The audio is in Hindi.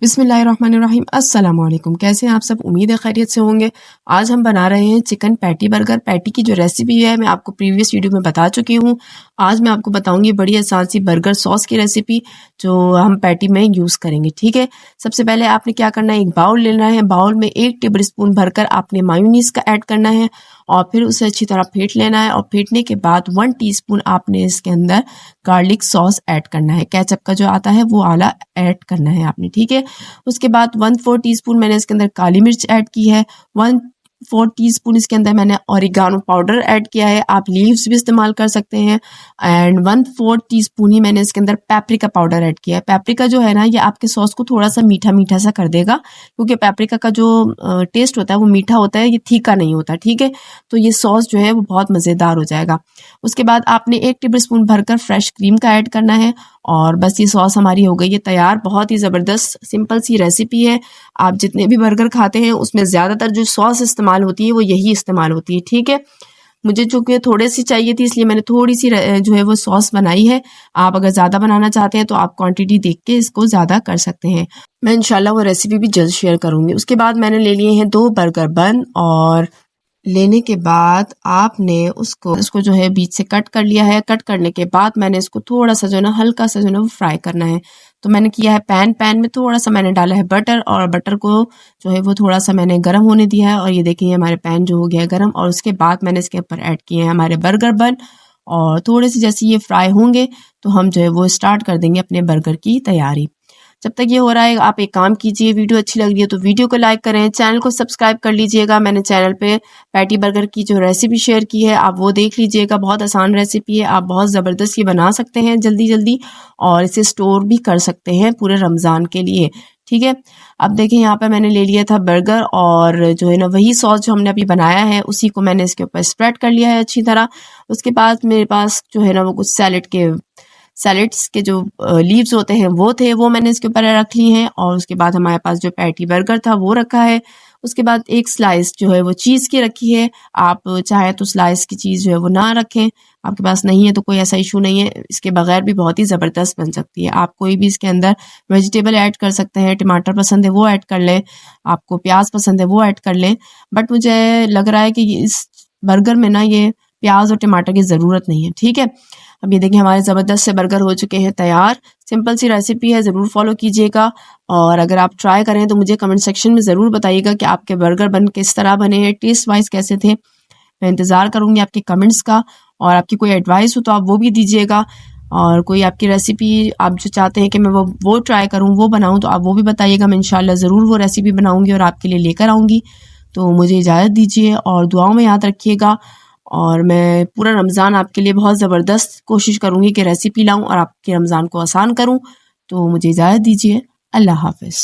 बिस्मिल्लाहिर्रहमानिर्रहीम। अस्सलाम वालेकुम। कैसे हैं आप सब? उम्मीद है खैरियत से होंगे। आज हम बना रहे हैं चिकन पैटी बर्गर। पैटी की जो रेसिपी है मैं आपको प्रीवियस वीडियो में बता चुकी हूँ। आज मैं आपको बताऊंगी बड़ी आसान सी बर्गर सॉस की रेसिपी जो हम पैटी में यूज़ करेंगे। ठीक है, सबसे पहले आपने क्या करना है, एक बाउल लेना है। बाउल में 1 टेबल स्पून भरकर आपने मायोनीज का ऐड करना है और फिर उसे अच्छी तरह फेंट लेना है। और फेंटने के बाद 1 टीस्पून आपने इसके अंदर गार्लिक सॉस ऐड करना है। केचप का जो आता है वो आला ऐड करना है आपने। ठीक है, उसके बाद 1/4 टीस्पून मैंने इसके अंदर काली मिर्च ऐड की है। 1/4 टीस्पून इसके अंदर मैंने ऑरिगानो पाउडर ऐड किया है। आप लीव्स भी इस्तेमाल कर सकते हैं। एंड 1/4 टीस्पून ही मैंने इसके अंदर पेपरिका पाउडर ऐड किया है। पेपरिका जो है ना, ये आपके सॉस को थोड़ा सा मीठा मीठा सा कर देगा, क्योंकि पेपरिका का जो टेस्ट होता है वो मीठा होता है, ये तीखा नहीं होता। ठीक है, तो ये सॉस जो है वो बहुत मज़ेदार हो जाएगा। उसके बाद आपने 1 टेबल स्पून भरकर फ्रेश क्रीम का ऐड करना है और बस ये सॉस हमारी हो गई है तैयार। बहुत ही ज़बरदस्त सिंपल सी रेसिपी है। आप जितने भी बर्गर खाते हैं उसमें ज़्यादातर जो सॉस इस्तेमाल होती है वो यही इस्तेमाल होती है। ठीक है, मुझे चूँकि थोड़ी सी चाहिए थी इसलिए मैंने थोड़ी सी जो है वो सॉस बनाई है। आप अगर ज़्यादा बनाना चाहते हैं तो आप क्वांटिटी देख के इसको ज़्यादा कर सकते हैं। मैं इंशाल्लाह वो रेसिपी भी जल्द शेयर करूँगी। उसके बाद मैंने ले लिए हैं 2 बर्गर बन और लेने के बाद आपने उसको जो है बीच से कट कर लिया है। कट करने के बाद मैंने इसको थोड़ा सा जो है ना, हल्का सा जो है ना वो फ्राई करना है। तो मैंने किया है पैन में थोड़ा सा मैंने डाला है बटर और बटर को जो है वो थोड़ा सा मैंने गर्म होने दिया है। और ये देखिए हमारे पैन जो हो गया है गर्म। और उसके बाद मैंने इसके ऊपर ऐड किए हैं हमारे बर्गर बन और थोड़े से जैसे ये फ्राई होंगे तो हम जो है वो स्टार्ट कर देंगे अपने बर्गर की तैयारी। जब तक ये हो रहा है आप एक काम कीजिए, वीडियो अच्छी लग रही है तो वीडियो को लाइक करें, चैनल को सब्सक्राइब कर लीजिएगा। मैंने चैनल पे पैटी बर्गर की जो रेसिपी शेयर की है आप वो देख लीजिएगा। बहुत आसान रेसिपी है, आप बहुत ज़बरदस्त ये बना सकते हैं जल्दी जल्दी और इसे स्टोर भी कर सकते हैं पूरे रमज़ान के लिए। ठीक है, अब देखिए यहाँ पे मैंने ले लिया था बर्गर और जो है ना वही सॉस जो हमने अभी बनाया है उसी को मैंने इसके ऊपर स्प्रेड कर लिया है अच्छी तरह। उसके बाद मेरे पास जो है ना वो कुछ सैलेड्स के जो लीव्स होते हैं वो थे, वो मैंने इसके ऊपर रख ली हैं। और उसके बाद हमारे पास जो पैटी बर्गर था वो रखा है। उसके बाद एक स्लाइस जो है वो चीज़ की रखी है। आप चाहे तो स्लाइस की चीज़ जो है वो ना रखें, आपके पास नहीं है तो कोई ऐसा इशू नहीं है, इसके बगैर भी बहुत ही ज़बरदस्त बन सकती है। आप कोई भी इसके अंदर वेजिटेबल ऐड कर सकते हैं। टमाटर पसंद है वो ऐड कर लें, आपको प्याज पसंद है वो ऐड कर लें। बट मुझे लग रहा है कि इस बर्गर में ना ये प्याज और टमाटर की ज़रूरत नहीं है। ठीक है, अब ये देखिए हमारे ज़बरदस्त से बर्गर हो चुके हैं तैयार। सिंपल सी रेसिपी है, ज़रूर फॉलो कीजिएगा। और अगर आप ट्राई करें तो मुझे कमेंट सेक्शन में ज़रूर बताइएगा कि आपके बर्गर बन किस तरह बने हैं, टेस्ट वाइज कैसे थे। मैं इंतज़ार करूँगी आपके कमेंट्स का और आपकी कोई एडवाइस हो तो आप वो भी दीजिएगा। और कोई आपकी रेसिपी आप जो चाहते हैं कि मैं वो ट्राई करूँ, वो बनाऊँ, तो आप वो भी बताइएगा। मैं इंशाल्लाह ज़रूर वो रेसिपी बनाऊँगी और आपके लिए लेकर आऊँगी। तो मुझे इजाज़त दीजिए और दुआओं में याद रखिएगा। और मैं पूरा रमज़ान आपके लिए बहुत ज़बरदस्त कोशिश करूँगी कि रेसिपी लाऊँ और आपके रमज़ान को आसान करूँ। तो मुझे इजाज़त दीजिए। अल्लाह हाफ़िज़।